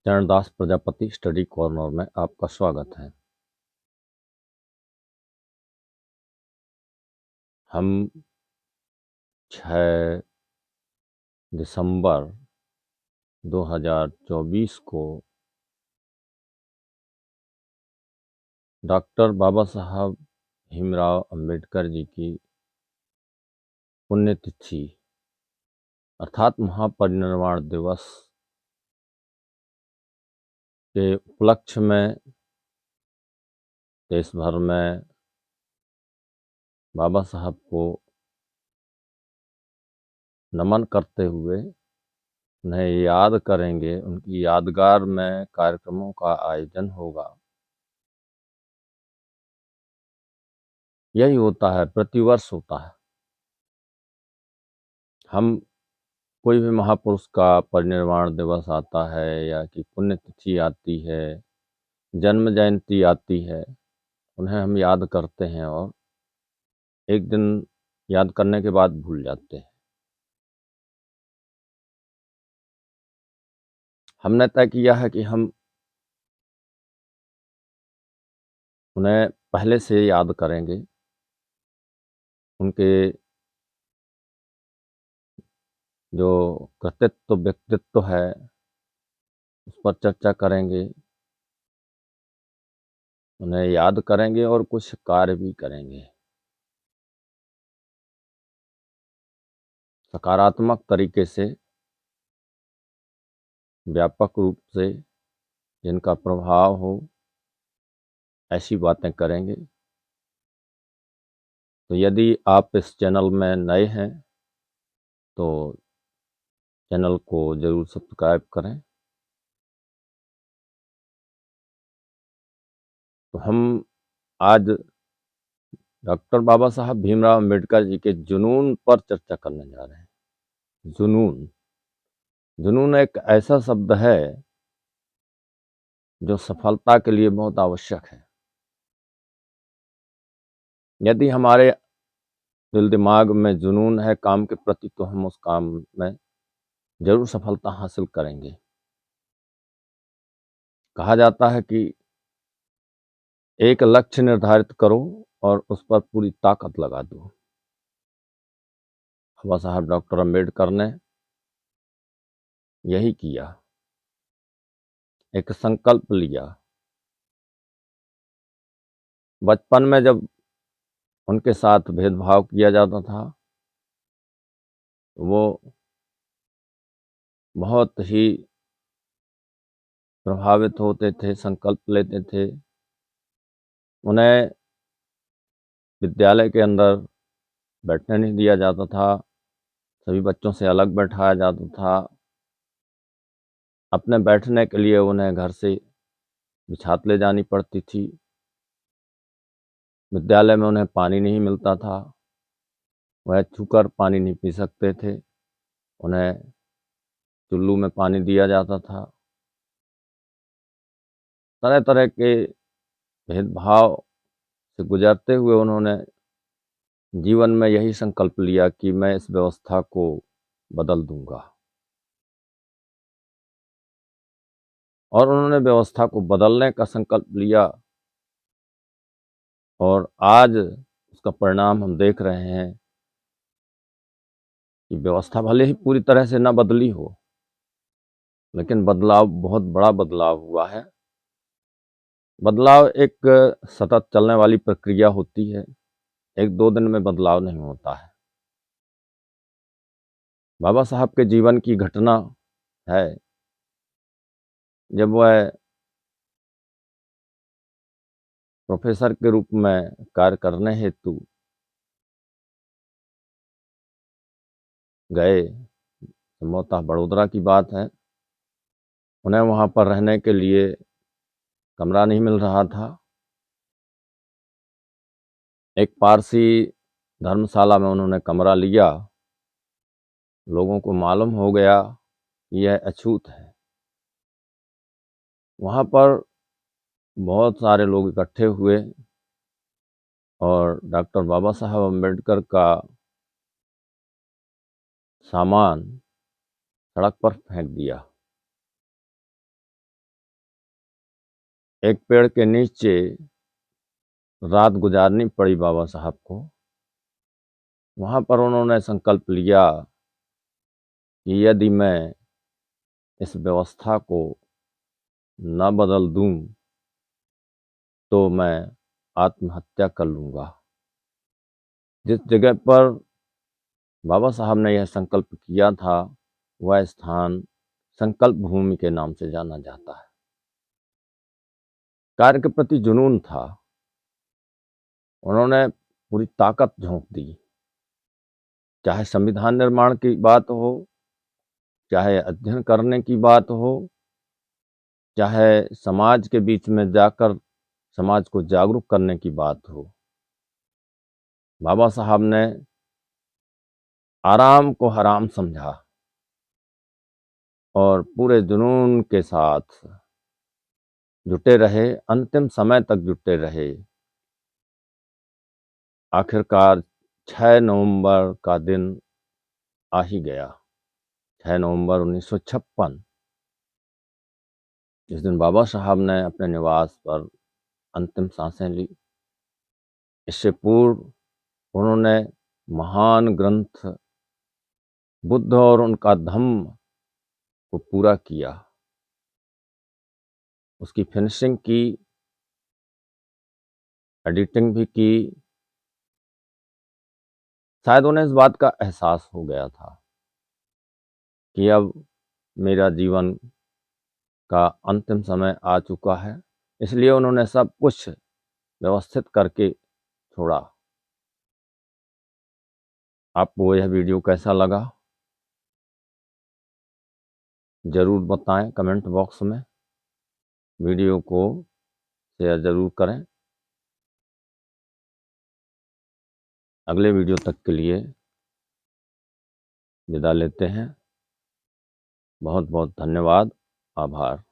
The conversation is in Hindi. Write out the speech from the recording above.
चरणदास प्रजापति स्टडी कॉर्नर में आपका स्वागत है। हम 6 दिसंबर 2024 को डॉक्टर बाबा साहब भीमराव अंबेडकर जी की पुण्यतिथि अर्थात महापरिनिर्वाण दिवस के उपलक्ष्य में देश भर में बाबा साहब को नमन करते हुए उन्हें याद करेंगे। उनकी यादगार में कार्यक्रमों का आयोजन होगा। यही होता है, प्रतिवर्ष होता है। हम कोई भी महापुरुष का परिनिर्वाण दिवस आता है या कि पुण्यतिथि आती है, जन्म जयंती आती है, उन्हें हम याद करते हैं और एक दिन याद करने के बाद भूल जाते हैं। हमने तय किया है कि हम उन्हें पहले से याद करेंगे, उनके जो कृतित्व व्यक्तित्व है उस पर चर्चा करेंगे, उन्हें याद करेंगे और कुछ कार्य भी करेंगे। सकारात्मक तरीके से, व्यापक रूप से जिनका प्रभाव हो, ऐसी बातें करेंगे। तो यदि आप इस चैनल में नए हैं तो चैनल को ज़रूर सब्सक्राइब करें। तो हम आज डॉक्टर बाबा साहब भीमराव अंबेडकर जी के जुनून पर चर्चा करने जा रहे हैं। जुनून जुनून एक ऐसा शब्द है जो सफलता के लिए बहुत आवश्यक है। यदि हमारे दिल दिमाग में जुनून है काम के प्रति तो हम उस काम में जरूर सफलता हासिल करेंगे। कहा जाता है कि एक लक्ष्य निर्धारित करो और उस पर पूरी ताकत लगा दो। बाबा साहब डॉक्टर अंबेडकर ने यही किया, एक संकल्प लिया। बचपन में जब उनके साथ भेदभाव किया जाता था, वो बहुत ही प्रभावित होते थे, संकल्प लेते थे। उन्हें विद्यालय के अंदर बैठने नहीं दिया जाता था, सभी बच्चों से अलग बैठाया जाता था। अपने बैठने के लिए उन्हें घर से बिछात ले जानी पड़ती थी। विद्यालय में उन्हें पानी नहीं मिलता था, वह छूकर पानी नहीं पी सकते थे। उन्हें चुल्लू में पानी दिया जाता था। तरह तरह के भेदभाव से गुजरते हुए उन्होंने जीवन में यही संकल्प लिया कि मैं इस व्यवस्था को बदल दूंगा, और उन्होंने व्यवस्था को बदलने का संकल्प लिया। और आज उसका परिणाम हम देख रहे हैं कि व्यवस्था भले ही पूरी तरह से न बदली हो, लेकिन बदलाव, बहुत बड़ा बदलाव हुआ है। बदलाव एक सतत चलने वाली प्रक्रिया होती है, एक दो दिन में बदलाव नहीं होता है। बाबा साहब के जीवन की घटना है जब वह प्रोफेसर के रूप में कार्य करने हेतु गए। संभवतः बड़ोदरा की बात है। उन्हें वहाँ पर रहने के लिए कमरा नहीं मिल रहा था। एक पारसी धर्मशाला में उन्होंने कमरा लिया। लोगों को मालूम हो गया कि यह अछूत है। वहाँ पर बहुत सारे लोग इकट्ठे हुए और डॉक्टर बाबा साहब अम्बेडकर का सामान सड़क पर फेंक दिया। एक पेड़ के नीचे रात गुजारनी पड़ी बाबा साहब को। वहाँ पर उन्होंने संकल्प लिया कि यदि मैं इस व्यवस्था को न बदल दूँ, तो मैं आत्महत्या कर लूँगा। जिस जगह पर बाबा साहब ने यह संकल्प किया था, वह स्थान संकल्प भूमि के नाम से जाना जाता है। कार्य के प्रति जुनून था। उन्होंने पूरी ताकत झोंक दी। चाहे संविधान निर्माण की बात हो, चाहे अध्ययन करने की बात हो, चाहे समाज के बीच में जाकर समाज को जागरूक करने की बात हो। बाबा साहब ने आराम को हराम समझा और पूरे जुनून के साथ जुटे रहे, अंतिम समय तक जुटे रहे। आखिरकार 6 नवंबर का दिन आ ही गया। 6 नवंबर 1956। जिस दिन बाबा साहब ने अपने निवास पर अंतिम सांसें ली। इससे पूर्व उन्होंने महान ग्रंथ बुद्ध और उनका धम्म को पूरा किया, उसकी फिनिशिंग की, एडिटिंग भी की। शायद उन्हें इस बात का एहसास हो गया था कि अब मेरा जीवन का अंतिम समय आ चुका है, इसलिए उन्होंने सब कुछ व्यवस्थित करके छोड़ा। आपको यह वीडियो कैसा लगा ज़रूर बताएं कमेंट बॉक्स में। वीडियो को शेयर ज़रूर करें। अगले वीडियो तक के लिए विदा लेते हैं। बहुत बहुत धन्यवाद, आभार।